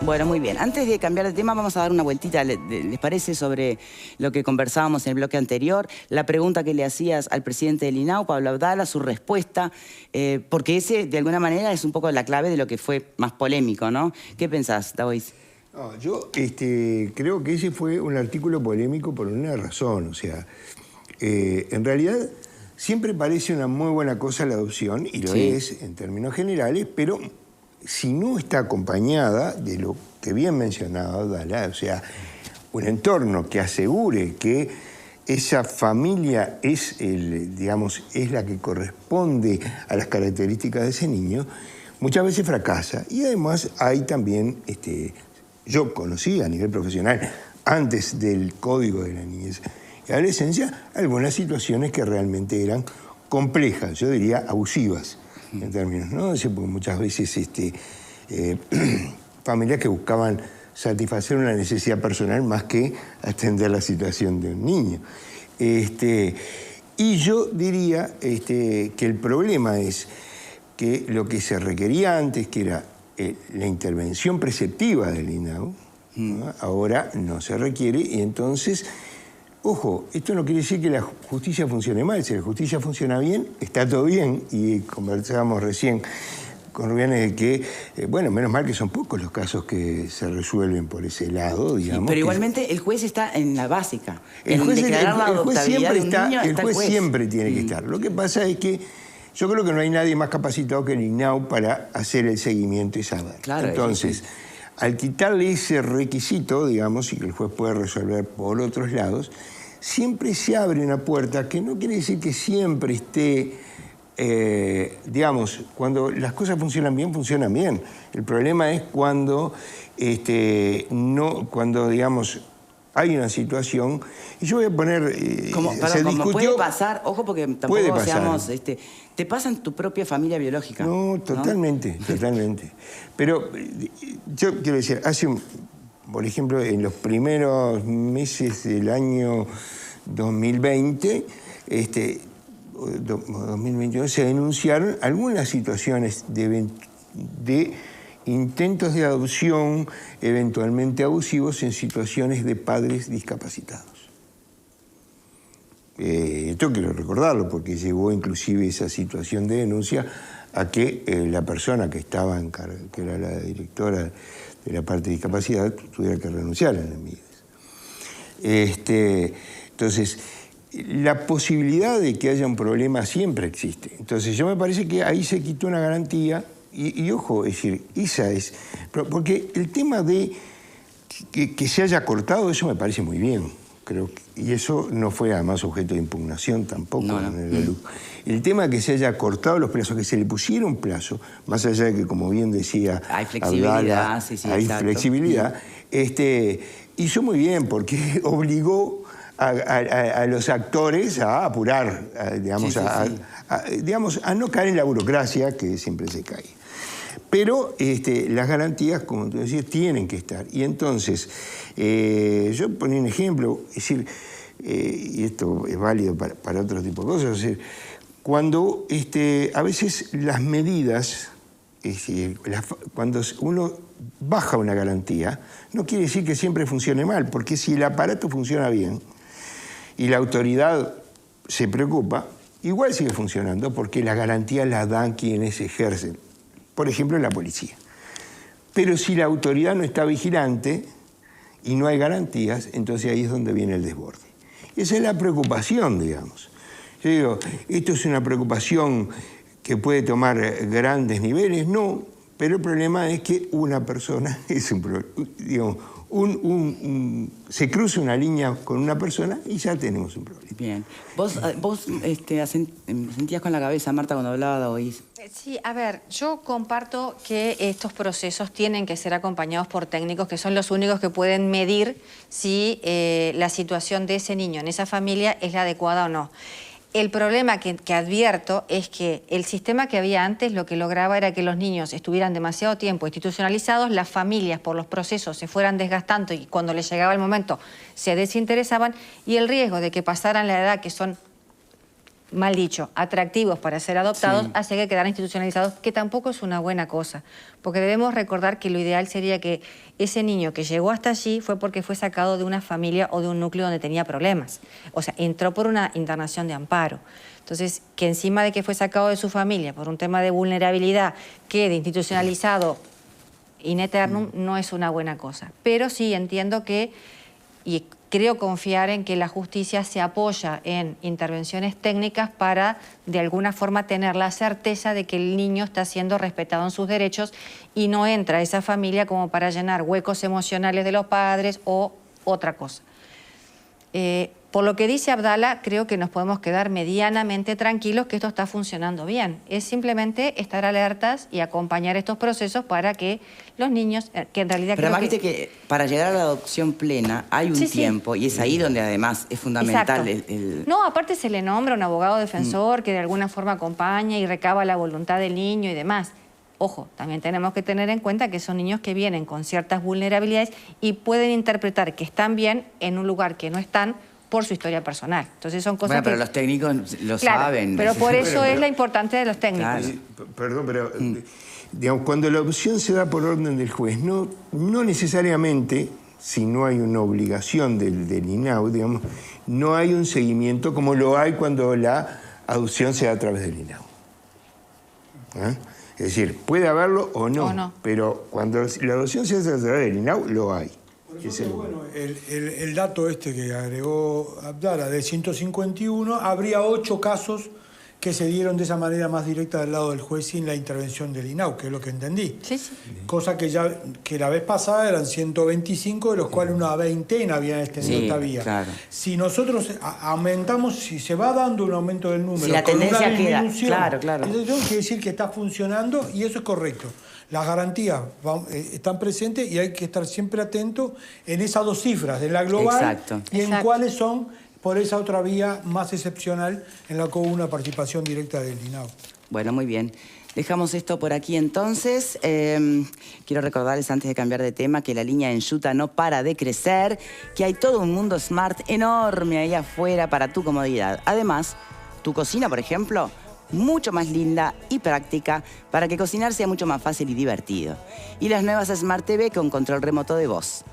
Bueno, muy bien. Antes de cambiar de tema, vamos a dar una vueltita, ¿les parece? Sobre lo que conversábamos en el bloque anterior. La pregunta que le hacías al presidente del INAU, Pablo Abdala, su respuesta, porque ese, de alguna manera, es un poco la clave de lo que fue más polémico, ¿no? ¿Qué pensás, David? No, yo creo que ese fue un artículo polémico por una razón. O sea, en realidad siempre parece una muy buena cosa la adopción, y lo es en términos generales, pero si no está acompañada de lo que bien mencionaba Abdala, o sea, un entorno que asegure que esa familia es, digamos, es la que corresponde a las características de ese niño, muchas veces fracasa. Y además hay también, yo conocí a nivel profesional, antes del Código de la Niñez y Adolescencia, algunas situaciones que realmente eran complejas, yo diría abusivas, en términos, ¿no? Porque muchas veces familias que buscaban satisfacer una necesidad personal más que atender la situación de un niño. Y yo diría que el problema es que lo que se requería antes, que era la intervención preceptiva del INAU, ¿no? Ahora no se requiere, y entonces, ojo, esto no quiere decir que la justicia funcione mal. Si la justicia funciona bien, está todo bien, y conversábamos recién con Rubianes de que, bueno, menos mal que son pocos los casos que se resuelven por ese lado, digamos. Sí, pero igualmente el juez está en la básica. El juez Siempre siempre tiene que estar. Lo que pasa es que yo creo que no hay nadie más capacitado que el INAU para hacer el seguimiento y saber. Claro, entonces, al quitarle ese requisito, digamos, y que el juez puede resolver por otros lados, siempre se abre una puerta que no quiere decir que siempre esté, digamos, cuando las cosas funcionan bien, funcionan bien. El problema es cuando, cuando digamos, hay una situación, y yo voy a poner... Como puede pasar, ojo, porque tampoco seamos... te pasa en tu propia familia biológica. No, totalmente, ¿no? Totalmente. Pero yo quiero decir, por ejemplo, en los primeros meses del año 2020, 2021, se denunciaron algunas situaciones de intentos de adopción eventualmente abusivos en situaciones de padres discapacitados. Esto quiero recordarlo porque llevó inclusive esa situación de denuncia a que la persona que estaba que era la directora de la parte de discapacidad, tuviera que renunciar a la MIDES. Entonces, la posibilidad de que haya un problema siempre existe. Entonces, yo me parece que ahí se quitó una garantía. Y ojo, es decir, esa es... Porque el tema de que se haya cortado, eso me parece muy bien, creo. Y eso no fue además objeto de impugnación tampoco. No. El tema de que se haya cortado los plazos, que se le pusiera un plazo, más allá de que, como bien decía... Hay flexibilidad, Abdala, hay flexibilidad. Hizo muy bien porque obligó a los actores a apurar, digamos, a no caer en la burocracia que siempre se cae. Pero las garantías, como tú decías, tienen que estar. Y entonces, yo ponía un ejemplo, es decir, y esto es válido para otro tipo de cosas, es decir, cuando a veces las medidas, es decir, cuando uno baja una garantía, no quiere decir que siempre funcione mal, porque si el aparato funciona bien y la autoridad se preocupa, igual sigue funcionando porque las garantías las dan quienes ejercen. Por ejemplo, la policía. Pero si la autoridad no está vigilante y no hay garantías, entonces ahí es donde viene el desborde. Esa es la preocupación, digamos. Yo digo, ¿esto es una preocupación que puede tomar grandes niveles? No, pero el problema es que una persona es un problema. Digamos, se cruza una línea con una persona y ya tenemos un problema. Bien. ¿Vos sentías con la cabeza, Marta, cuando hablaba de hoy? Sí, a ver, yo comparto que estos procesos tienen que ser acompañados por técnicos que son los únicos que pueden medir si la situación de ese niño en esa familia es la adecuada o no. El problema que advierto es que el sistema que había antes lo que lograba era que los niños estuvieran demasiado tiempo institucionalizados, las familias por los procesos se fueran desgastando y cuando les llegaba el momento se desinteresaban, y el riesgo de que pasaran la edad, que son mal dicho, atractivos para ser adoptados, hacia que quedaran institucionalizados, que tampoco es una buena cosa. Porque debemos recordar que lo ideal sería que ese niño que llegó hasta allí fue porque fue sacado de una familia o de un núcleo donde tenía problemas. O sea, entró por una internación de amparo. Entonces, que encima de que fue sacado de su familia por un tema de vulnerabilidad, quede institucionalizado in eternum, no es una buena cosa. Pero sí entiendo que, y creo confiar en que la justicia se apoya en intervenciones técnicas para, de alguna forma, tener la certeza de que el niño está siendo respetado en sus derechos y no entra a esa familia como para llenar huecos emocionales de los padres o otra cosa. Por lo que dice Abdala, creo que nos podemos quedar medianamente tranquilos que esto está funcionando bien. Es simplemente estar alertas y acompañar estos procesos para que los niños, que en realidad... Pero además viste que para llegar a la adopción plena hay un tiempo y es ahí donde además es fundamental el... No, aparte se le nombra un abogado defensor que de alguna forma acompaña y recaba la voluntad del niño y demás. Ojo, también tenemos que tener en cuenta que son niños que vienen con ciertas vulnerabilidades y pueden interpretar que están bien en un lugar que no están por su historia personal. Entonces son cosas pero los técnicos lo saben. Pero por eso es la importancia de los técnicos. Claro. Perdón, pero digamos, cuando la adopción se da por orden del juez, no necesariamente, si no hay una obligación del INAU, digamos, no hay un seguimiento como lo hay cuando la adopción se da a través del INAU. ¿Eh? Es decir, puede haberlo o no, pero cuando la adopción se hace a través del INAU, lo hay. Bueno, el dato este que agregó Abdala de 151, habría 8 casos que se dieron de esa manera más directa del lado del juez sin la intervención del INAU, que es lo que entendí. Sí, sí. Cosa que la vez pasada eran 125, de los cuales una veintena habían extendido esta vía. Claro. Si nosotros aumentamos, si se va dando un aumento del número, si la tendencia con una disminución, claro. eso quiere decir que está funcionando y eso es correcto. Las garantías están presentes y hay que estar siempre atentos en esas dos cifras, de la global y en cuáles son por esa otra vía más excepcional en la que hubo una participación directa del INAU. Bueno, muy bien. Dejamos esto por aquí entonces. Quiero recordarles antes de cambiar de tema que la línea enjuta no para de crecer, que hay todo un mundo smart enorme ahí afuera para tu comodidad. Además, tu cocina, por ejemplo, mucho más linda y práctica para que cocinar sea mucho más fácil y divertido. Y las nuevas Smart TV con control remoto de voz.